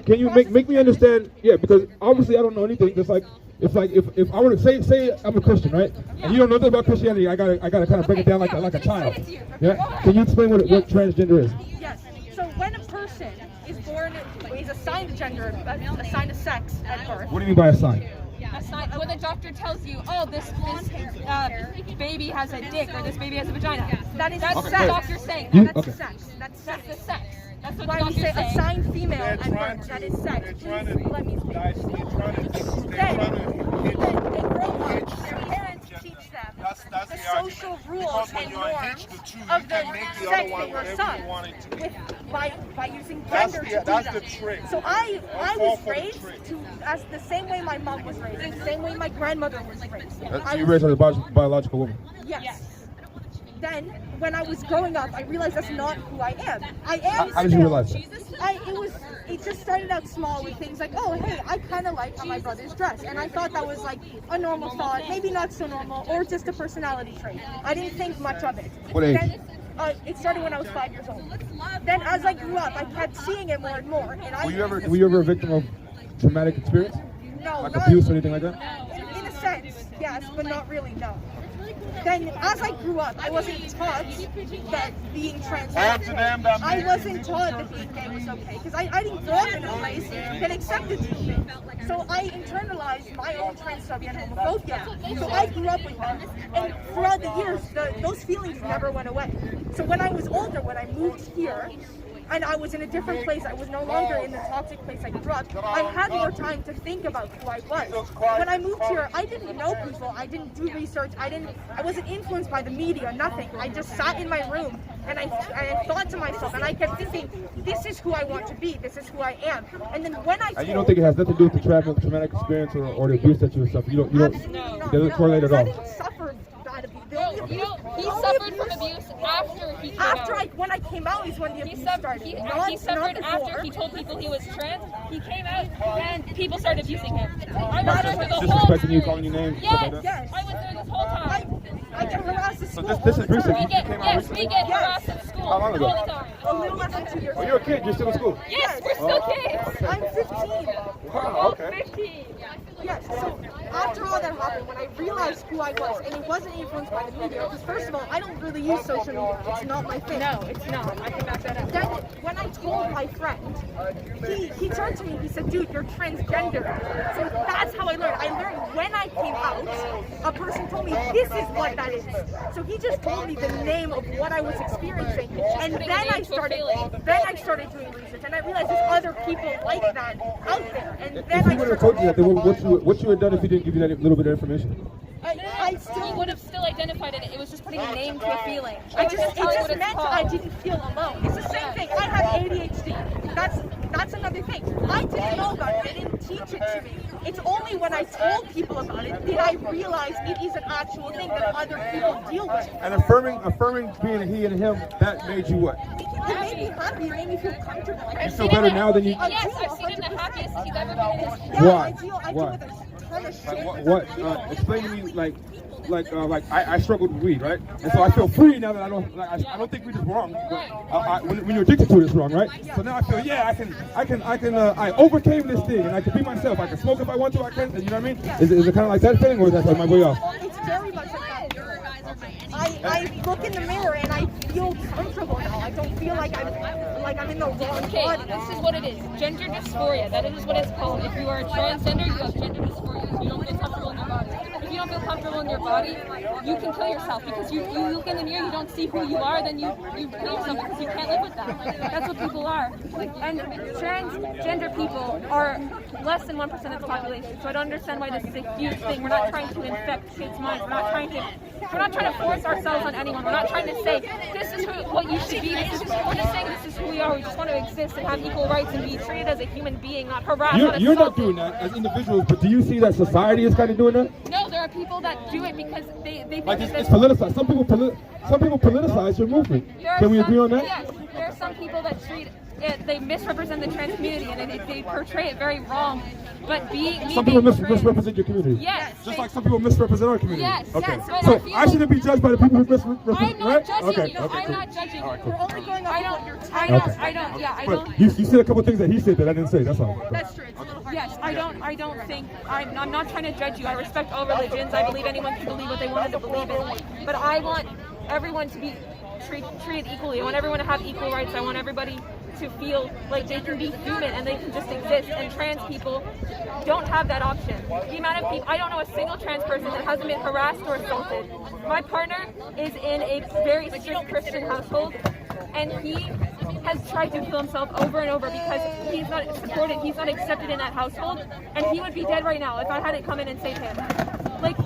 can you make me understand? Yeah, because obviously I don't know anything. Just like if I were to say I'm a Christian, right? And you don't know nothing about Christianity, I gotta kind of break it down like a child. Yeah. Can you explain what transgender is? Yes. So when a person is born, is assigned a gender, assigned a sex at birth. What do you mean by assigned? When the doctor tells you, oh, this baby has a dick or this baby has a vagina, That's what sex. the doctor's saying. That's sex. That's That's sex. the sex. That's what Why the we doctor's say saying. assigned female at birth, that is sex. Please let me speak. Then they grow up, their parents teach them the social rules and norms of the sex they were assigned by using gender to do that. So I was raised as the same way my mom was raised, the same way my grandmother was raised. So you raised as a biological woman? Yes. Then, when I was growing up, I realized that's not who I am. I am. How did you realize that? It just started out small with things like, oh, hey, I kind of like how my brother's dressed, and I thought that was like a normal thought, maybe not so normal, or just a personality trait. I didn't think much of it. What age? Then, it started when I was 5 years old. Then, as I grew up, I kept seeing it more and more. And Were you ever a victim of traumatic experience? No, like not abuse or anything like that? In a sense, yes, but not really. No. Then, as I grew up, I wasn't taught that being transgender. I wasn't taught that being gay was okay, because I didn't grow up in a place that accepted two things. So I internalized my own transphobia and homophobia. So I grew up with them, and throughout the years, those feelings never went away. So when I was older, when I moved here, and I was in a different place, I was no longer in the toxic place I grew up, I had more time to think about who I was. When I moved here, I didn't know people, I didn't do research, I wasn't influenced by the media, nothing. I just sat in my room and I thought to myself, and I kept thinking, this is who I want to be, this is who I am. And then when I And you don't think it has nothing to do with the traumatic experience or the abuse that you suffered? You don't it doesn't correlate at all? I didn't suffer that abuse. He suffered from abuse after he came out. When I came out is when the abuse started. He suffered after he told people he was trans. He came out and people started abusing him. I was there for the whole Disrespecting you, calling you names, Yes, stuff like that? I was there this whole time. I get harassed at school. So this is recent. We get harassed at school How long ago? all the time. A little less than 2 years. Oh, you're a kid. You're still in school. Yes, we're still kids. I'm 15. Wow. Okay. 15. Yes, so after all that happened, when I realized who I was, and it wasn't influenced by the media, because first of all, I don't really use social media. It's not my thing. No, it's not. I can back that up. Then, when I told my friend, he turned to me, he said, dude, you're transgender. So that's how I learned. I learned when I came out, a person told me, this is what that is. So he just told me the name of what I was experiencing, and then I started doing research, and I realized there's other people like that out there. And then If he would have told you that, then what you would have done if he didn't give you that little bit of information? He would have still identified it. It was just putting a name to a feeling. It just meant I didn't feel alone. It's the same thing. I have ADHD. That's another thing. I didn't know about it. They didn't teach it to me. It's only when I told people about it did I realize it is an actual thing that other people deal with. And affirming being a he and a him, that made you what? It made me happy. It made me feel comfortable. You feel better now than you... Yes, I've seen him the happiest he's ever been in his life. Yeah, Why? I deal with a ton of shit. What? Explain to me, like I struggled with weed, right? And so I feel free now that I don't think weed is wrong. When you're addicted to it, it's wrong, right? So now I feel, I overcame this thing, and I can be myself. I can smoke if I want to. I can. You know what I mean? Is it kind of like that feeling, or is that like my way off? It's very much like that. I look in the mirror and I feel comfortable now. I don't feel like I'm in the wrong Okay, body. this is what it is. Gender dysphoria. That is what it's called. If you are a transgender, you have gender dysphoria. You don't feel comfortable in your body. If you don't feel comfortable in your body, you can kill yourself because you look in the mirror, you don't see who you are, then you kill yourself because you can't live with that. That's what people are. And transgender people are less than 1% of the population. So I don't understand why this is a huge thing. We're not trying to infect kids' minds. We're not trying to force ourselves on anyone. We're not trying to say this is what you should be. We're just saying this is who we are. We just want to exist and have equal rights and be treated as a human being, not harassed. You're not doing that as individuals, but do you see that society is kind of doing that? No, there are people that do it because they think Like it's politicized. Some people politicize your movement. Can we agree on that? Yes, there are some people that treat it, they misrepresent the trans community and they portray it very wrong. But some people misrepresent your community. Yes. Just like some people misrepresent our community. Yes. Okay. Yes. But So I shouldn't be judged by the people who misrepresent, I'm not right? judging Okay. you. Okay. I'm Cool. not judging you. All right, cool. We're only going I on don't. what you're I telling don't. us. I don't. Yeah. I But don't. you said a couple things that he said that I didn't say. That's all. That's true. It's a little hard. Yes, I don't think, I'm not trying to judge you. I respect all religions. I believe anyone can believe what they wanted to believe in. But I want everyone to be treated equally. I want everyone to have equal rights. I want everybody to feel like they can be human and they can just exist. And trans people don't have that option. The amount of people, I don't know a single trans person that hasn't been harassed or assaulted. My partner is in a very strict Christian household, and he has tried to kill himself over and over because he's not supported, he's not accepted in that household, and he would be dead right now if I hadn't come in and saved him. Like,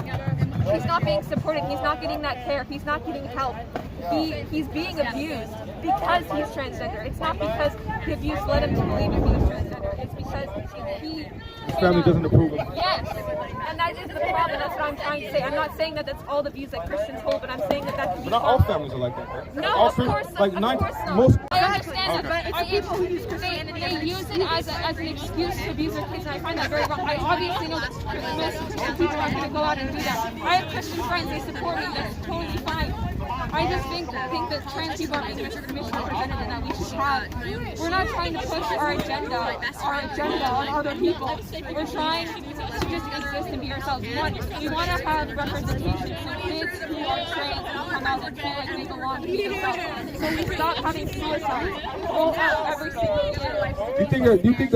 he's not being supported, he's not getting that care, he's not getting help. He's being abused because he's transgender. It's not because the abuse led him to believe that he was transgender. It's because His family doesn't approve of. Yes, and that is the problem. That's what I'm trying to say. I'm not saying that that's all the views that Christians hold, but I'm saying that that can be. But not all families are like that, right? No, all of course not. Like Of nine, course not. most. I understand that, Okay. but it's people who use Christianity. They use it as an excuse to abuse their kids, and I find that very wrong. I obviously know that's Christmas, and people aren't going to go out and do that. I have Christian friends; they support me. That's totally fine. I just think that trans people are being misrepresented, and that we should have. We're not trying to push our agenda on other people. We're trying to just exist and be ourselves. We want to have representation for kids who are trans and come out and feel like they belong to be themselves. So we stop having suicide go out every single year. Do you think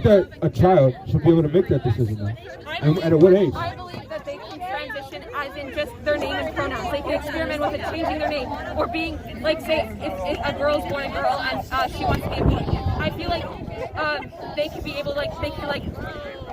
that a child should be able to make that decision now? And at what age? I believe that they can transition as in just their name and pronouns. They can experiment with it, changing their name, or being, like, say, if a girl's born a girl and she wants to be a boy. I feel like they can be able, they can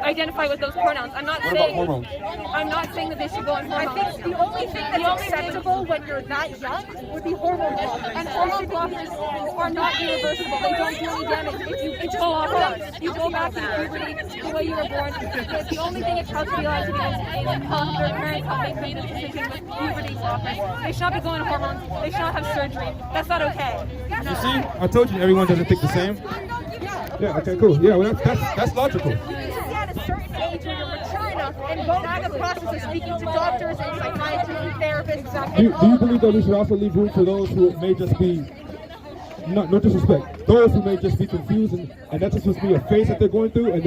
identify with those pronouns. I'm not saying that they should go on hormones. I think the only thing that's acceptable when you're that young would be hormone blockers. And hormone blockers are not irreversible. They don't do any damage. If you go off drugs, you go back into puberty the way you were born. The only thing a child should be allowed to do is help their parents help make the decision with puberty blockers. They should not be going to hormones. They should not have surgery. That's not okay. You see, I told you everyone doesn't think the same. Yeah. Okay. Cool. Yeah. Well, that's logical. At a certain age when you're mature enough and go through the process of speaking to doctors and psychiatrists and therapists. Do you believe that we should also leave room for those who may just be, no disrespect, those who may just be confused and that's just supposed to be a phase that they're going through, and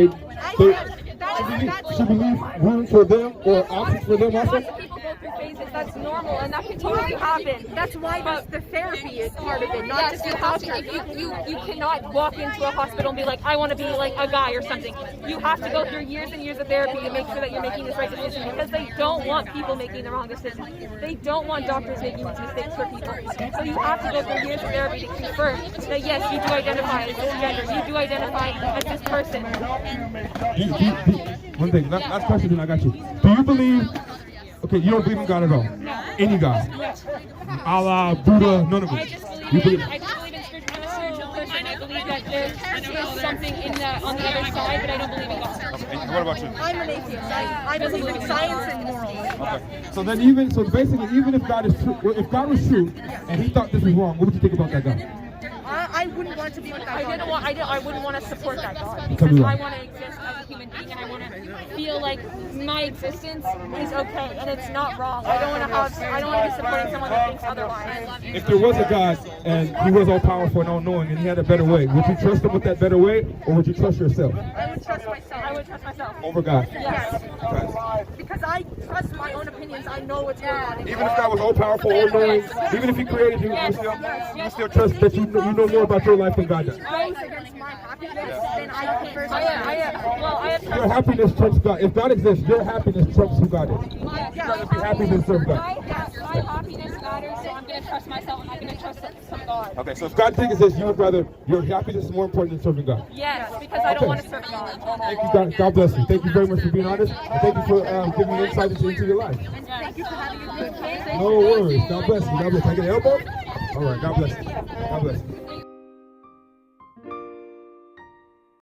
should we leave room for them or options for them also? Lots of people go through phases. That's normal, and that can totally happen. That's why the therapy is part of it, not just you the have to. doctor. You cannot walk into a hospital and be like, I want to be like a guy or something. You have to go through years and years of therapy to make sure that you're making this right decision, because they don't want people making the wrong decision. They don't want doctors making these mistakes for people. So you have to go through years of therapy to confirm that yes, you do identify as this gender, you do identify as this person. One thing, last question, then I got you. Do you believe? Okay, you don't believe in God at all? Any God? Allah, Buddha, none of I it. just You believe believe? I'm a spiritual person. I believe that there's something on the other side, but I don't believe in God. And what about you? I'm an atheist. I believe in science and morals. Okay. So basically, even if God is true, if God was true and He thought this was wrong, what would you think about that God? I wouldn't want to be with that God. I wouldn't want to support that God, because I want to exist as a human being, and I want to feel like my existence is okay and it's not wrong. I don't want to be supporting someone that thinks otherwise. If there was a God and He was all powerful and all knowing and He had a better way, would you trust Him with that better way, or would you trust yourself I would trust myself. I would trust myself. over God? Yes. Okay. Because I trust my own opinions. I know what's going on. Even if God was all powerful, all knowing, even if He created you, you still trust that you know more about your life than God does. Goes against my happiness, then I prefer that. Your happiness trumps God. If God exists, your happiness trumps who God is. You gotta be happy to serve God. My happiness matters, so I'm going to trust myself. I'm not going to trust some God. Okay, so if God exists, you would rather your happiness is more important than serving God. Yes, because I don't want to serve God. Thank you, God. God bless you. Thank you very much for being honest, and thank you for giving me insight into your life. Thank you for having a good day. No worries. God bless you. God bless you. Can I get an elbow? All right. God bless you. God bless you.